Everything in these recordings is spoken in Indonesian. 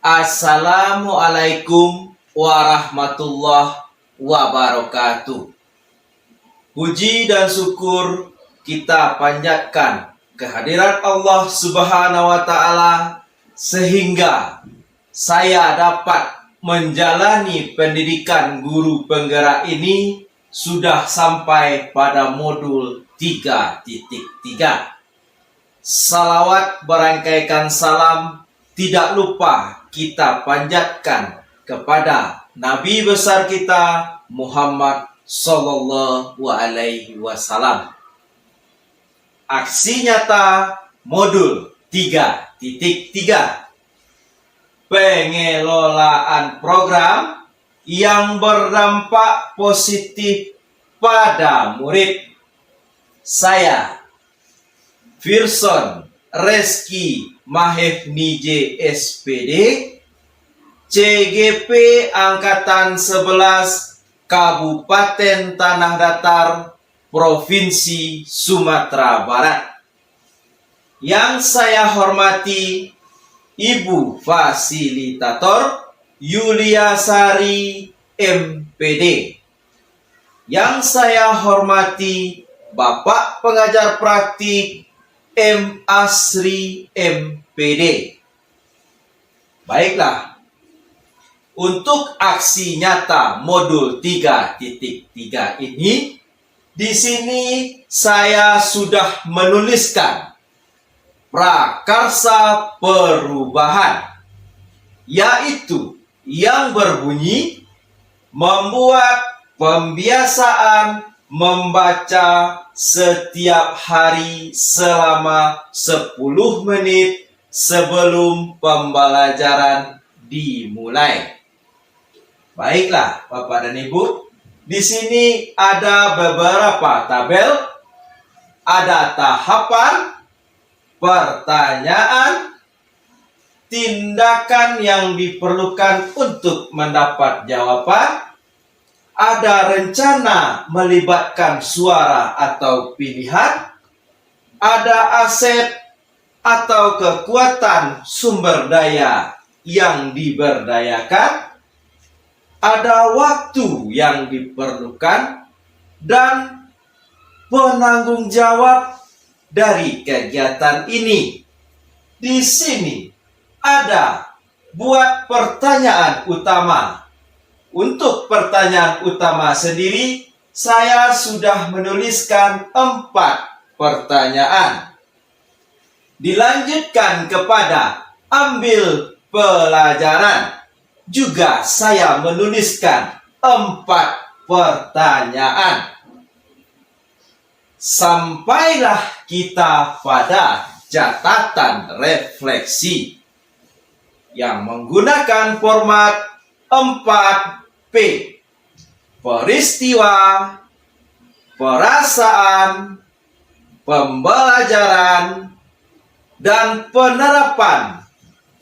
Assalamualaikum warahmatullahi wabarakatuh. Puji dan syukur kita panjatkan kehadirat Allah Subhanahu wa Ta'ala sehingga saya dapat menjalani pendidikan guru penggerak ini sudah sampai pada modul 3.3. Salawat berangkaikan salam tidak lupa kita panjatkan kepada Nabi besar kita Muhammad Sallallahu Alaihi Wasallam. Aksi nyata modul 3.3. Pengelolaan program yang berdampak positif pada murid. Saya, Firson Reski Mahefnije SPD, CGP Angkatan 11 Kabupaten Tanah Datar, Provinsi Sumatera Barat. Yang saya hormati Ibu Fasilitator Yulia Sari MPD. Yang saya hormati Bapak Pengajar Praktik M. Asri MPD. Baiklah, untuk aksi nyata modul 3.3 ini, di sini saya sudah menuliskan prakarsa perubahan, yaitu yang berbunyi membuat pembiasaan membaca setiap hari selama 10 menit sebelum pembelajaran dimulai. Baiklah, Bapak dan Ibu, di sini ada beberapa tabel, ada tahapan, pertanyaan, tindakan yang diperlukan untuk mendapat jawaban, ada rencana melibatkan suara atau pilihan, ada aset atau kekuatan sumber daya yang diberdayakan, ada waktu yang diperlukan, dan penanggung jawab dari kegiatan ini. Di sini ada buat pertanyaan utama. Untuk pertanyaan utama sendiri, saya sudah menuliskan 4 pertanyaan. Dilanjutkan kepada ambil pelajaran. Juga saya menuliskan 4 pertanyaan. Sampailah kita pada catatan refleksi yang menggunakan format 4P. Peristiwa, perasaan, pembelajaran, dan penerapan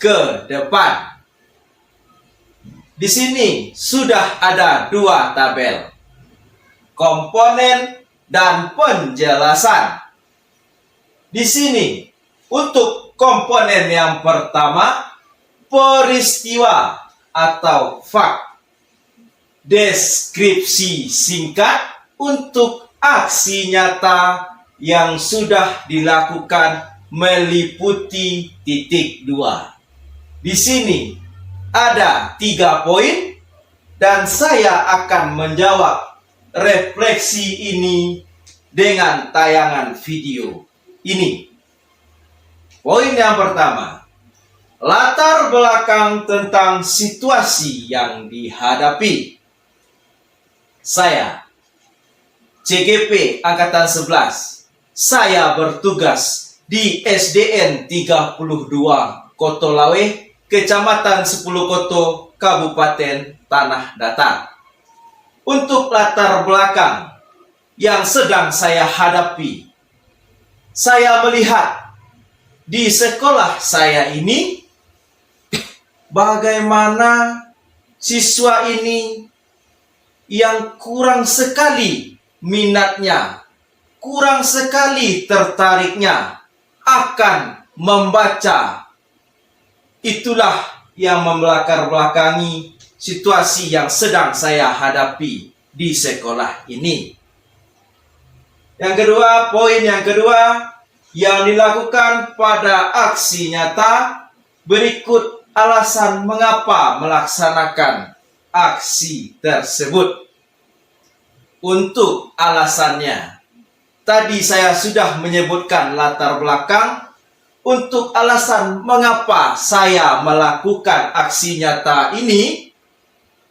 ke depan. Di sini sudah ada 2 tabel, komponen dan penjelasan. Di sini untuk komponen yang pertama, peristiwa atau fakt, deskripsi singkat untuk aksi nyata yang sudah dilakukan meliputi titik 2. Di sini ada 3 poin dan saya akan menjawab refleksi ini dengan tayangan video ini. Poin yang pertama, latar belakang tentang situasi yang dihadapi. Saya, CGP Angkatan 11, saya bertugas di SDN 32 Kotolawe, Kecamatan 10 Koto, Kabupaten Tanah Datar. Untuk latar belakang yang sedang saya hadapi, saya melihat di sekolah saya ini bagaimana siswa ini yang kurang sekali minatnya, kurang sekali tertariknya akan membaca. Itulah yang membelakangi situasi yang sedang saya hadapi di sekolah ini. Yang kedua, poin yang kedua yang dilakukan pada aksi nyata, berikut alasan mengapa melaksanakan aksi tersebut. Untuk alasannya, tadi saya sudah menyebutkan latar belakang. Untuk alasan mengapa saya melakukan aksi nyata ini,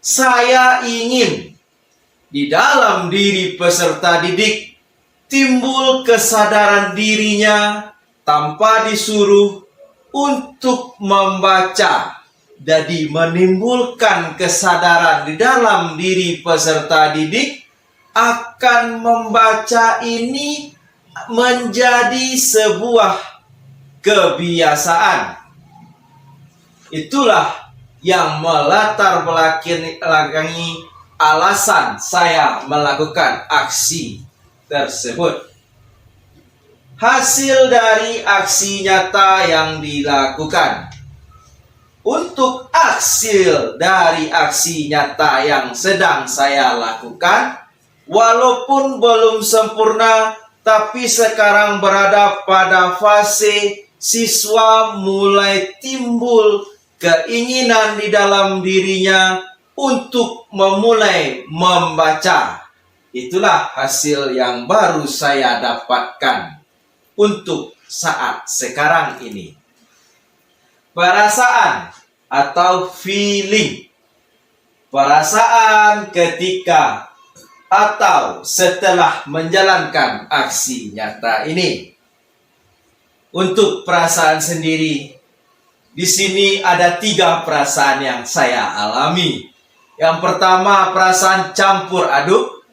saya ingin di dalam diri peserta didik timbul kesadaran dirinya tanpa disuruh untuk membaca. Jadi menimbulkan kesadaran di dalam diri peserta didik akan membaca ini menjadi sebuah kebiasaan. Itulah yang melatar belakangi alasan saya melakukan aksi tersebut. Hasil dari aksi nyata yang dilakukan. Untuk hasil dari aksi nyata yang sedang saya lakukan, walaupun belum sempurna, tapi sekarang berada pada fase siswa mulai timbul keinginan di dalam dirinya untuk memulai membaca. Itulah hasil yang baru saya dapatkan untuk saat sekarang ini. Perasaan atau feeling. Perasaan ketika atau setelah menjalankan aksi nyata ini. Untuk perasaan sendiri, di sini ada 3 perasaan yang saya alami. Yang pertama, perasaan campur aduk,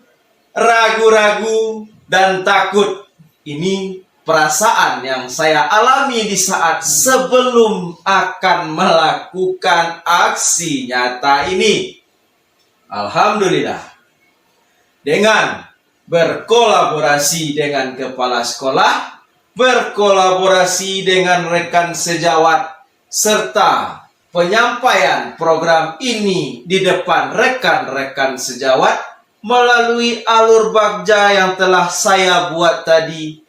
ragu-ragu, dan takut. Ini perasaan yang saya alami di saat sebelum akan melakukan aksi nyata ini. Alhamdulillah, dengan berkolaborasi dengan kepala sekolah, berkolaborasi dengan rekan sejawat, serta penyampaian program ini di depan rekan-rekan sejawat melalui alur bagja yang telah saya buat tadi.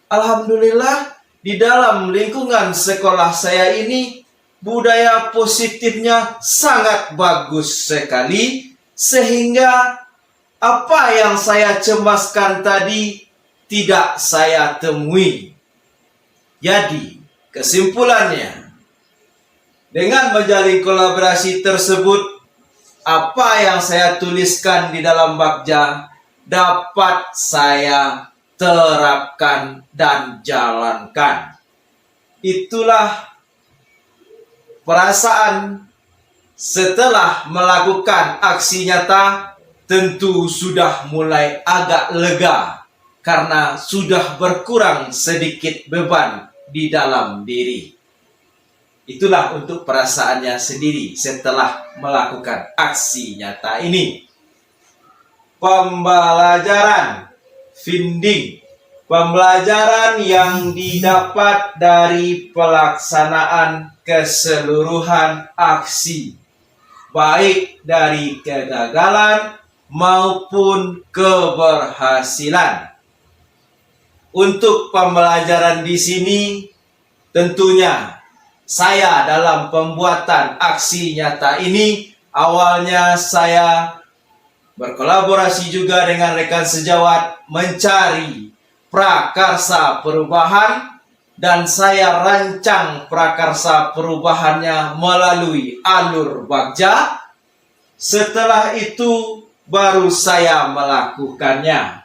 Alhamdulillah, di dalam lingkungan sekolah saya ini budaya positifnya sangat bagus sekali, sehingga apa yang saya cemaskan tadi tidak saya temui. Jadi, kesimpulannya, dengan menjalin kolaborasi tersebut, apa yang saya tuliskan di dalam bagja dapat saya terapkan dan jalankan. Itulah perasaan setelah melakukan aksi nyata, tentu sudah mulai agak lega karena sudah berkurang sedikit beban di dalam diri. Itulah untuk perasaannya sendiri setelah melakukan aksi nyata ini. Pembelajaran finding, pembelajaran yang didapat dari pelaksanaan keseluruhan aksi, baik dari kegagalan maupun keberhasilan. Untuk pembelajaran di sini, tentunya saya dalam pembuatan aksi nyata ini, awalnya saya berkolaborasi juga dengan rekan sejawat mencari prakarsa perubahan, dan saya rancang prakarsa perubahannya melalui alur bagja. Setelah itu baru saya melakukannya.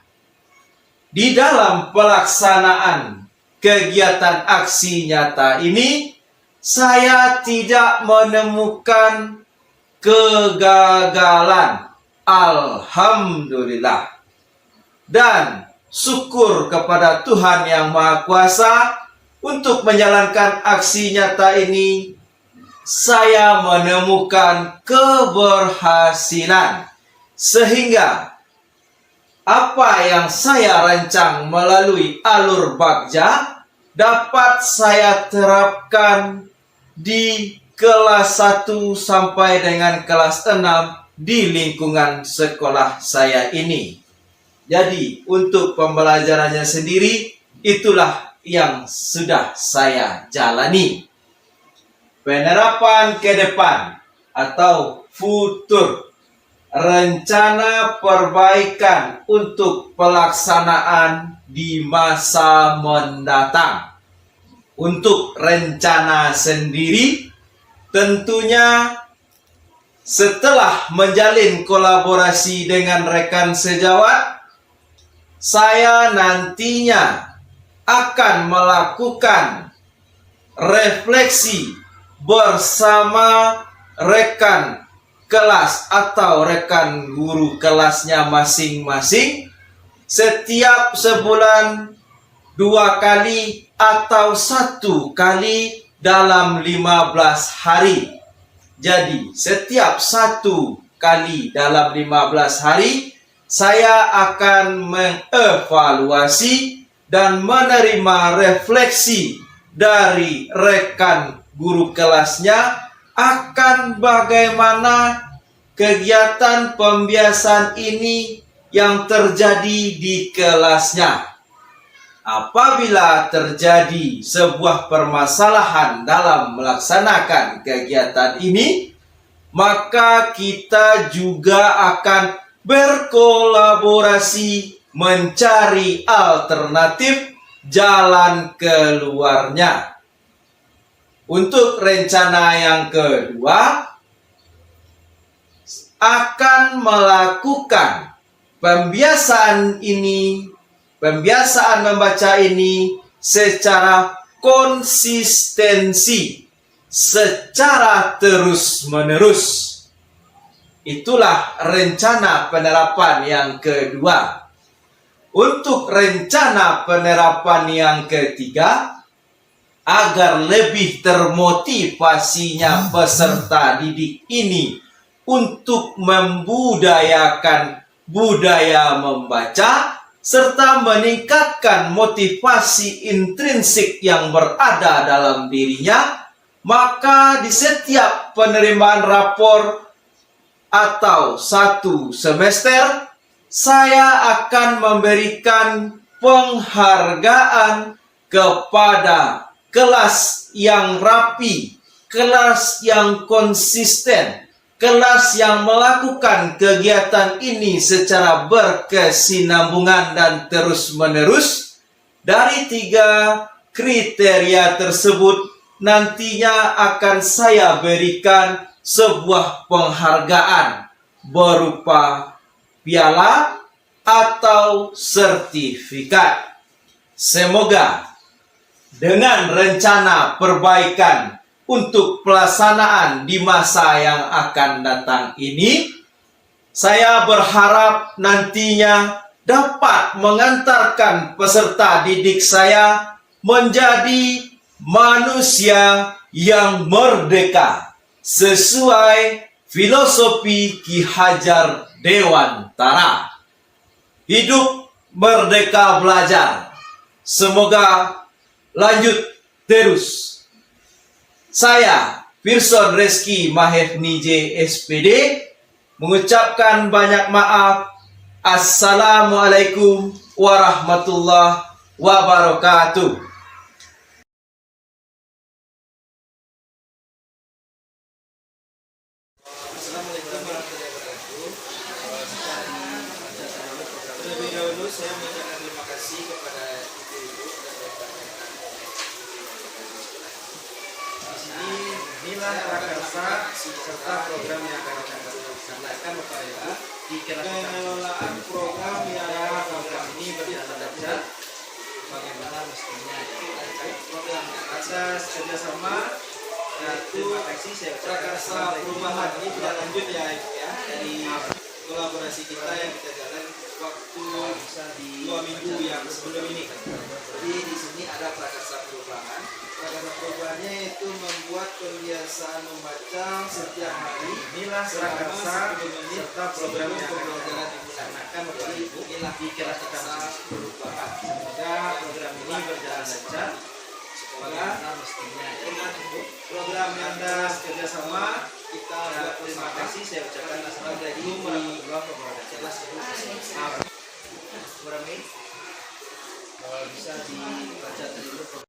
Di dalam pelaksanaan kegiatan aksi nyata ini, saya tidak menemukan kegagalan. Alhamdulillah. Dan syukur kepada Tuhan Yang Maha Kuasa, untuk menjalankan aksi nyata ini, saya menemukan keberhasilan. Sehingga apa yang saya rancang melalui alur bagja dapat saya terapkan di kelas 1 sampai dengan kelas 6 di lingkungan sekolah saya ini. Jadi, untuk pembelajarannya sendiri, itulah yang sudah saya jalani. Penerapan ke depan atau futur, rencana perbaikan untuk pelaksanaan di masa mendatang. Untuk rencana sendiri, tentunya setelah menjalin kolaborasi dengan rekan sejawat, saya nantinya akan melakukan refleksi bersama rekan kelas atau rekan guru kelasnya masing-masing setiap sebulan 2 kali atau 1 kali dalam 15 hari. Jadi setiap 1 kali dalam 15 hari saya akan mengevaluasi dan menerima refleksi dari rekan guru kelasnya akan bagaimana kegiatan pembiasaan ini yang terjadi di kelasnya. Apabila terjadi sebuah permasalahan dalam melaksanakan kegiatan ini, maka kita juga akan berkolaborasi mencari alternatif jalan keluarnya. Untuk rencana yang kedua, akan melakukan pembiasaan membaca ini secara konsistensi, secara terus-menerus. Itulah rencana penerapan yang kedua. Untuk rencana penerapan yang ketiga, agar lebih termotivasinya peserta didik ini untuk membudayakan budaya membaca, serta meningkatkan motivasi intrinsik yang berada dalam dirinya, maka di setiap penerimaan rapor atau 1 semester, saya akan memberikan penghargaan kepada kelas yang rapi, kelas yang konsisten, kelas yang melakukan kegiatan ini secara berkesinambungan dan terus-menerus. Dari 3 kriteria tersebut nantinya akan saya berikan sebuah penghargaan berupa piala atau sertifikat. Semoga dengan rencana perbaikan untuk pelaksanaan di masa yang akan datang ini, saya berharap nantinya dapat mengantarkan peserta didik saya menjadi manusia yang merdeka sesuai filosofi Ki Hajar Dewantara. Hidup merdeka belajar. Semoga lanjut terus. Saya, Pirson Reski Mahefni J. SPD, mengucapkan banyak maaf. Assalamualaikum warahmatullahi wabarakatuh. Terlebih dahulu saya mengucapkan terima kasih kepada ibu-ibu dan bapak-bapak. Di sini inilah prakarsa serta program yang akan kita laksanakan Bapak Ibu di pengelolaan program yang program ini berjalan lancar bagaimana mestinya. Program atas kerjasama yaitu prakarsa perubahan ini tidak lanjut ya Ibu ya, dari kolaborasi kita yang kita jalan waktu 2 minggu yang sebelum ini. Jadi di sini ada prakarsa perubahan. Prakarsa perubahannya itu membuat kebiasaan membaca setiap hari. Inilah prakarsa serta program yang pembelajaran dilaksanakan oleh Ibu. Inilah prakarsa perubahan. Semoga program ini berjalan lancar. bagaimana mestinya dengan program yang Anda kerjasama. Kita terima kasih, saya ucapkan assalamualaikum warahmatullahi wabarakatuh. Bisa dibaca dulu.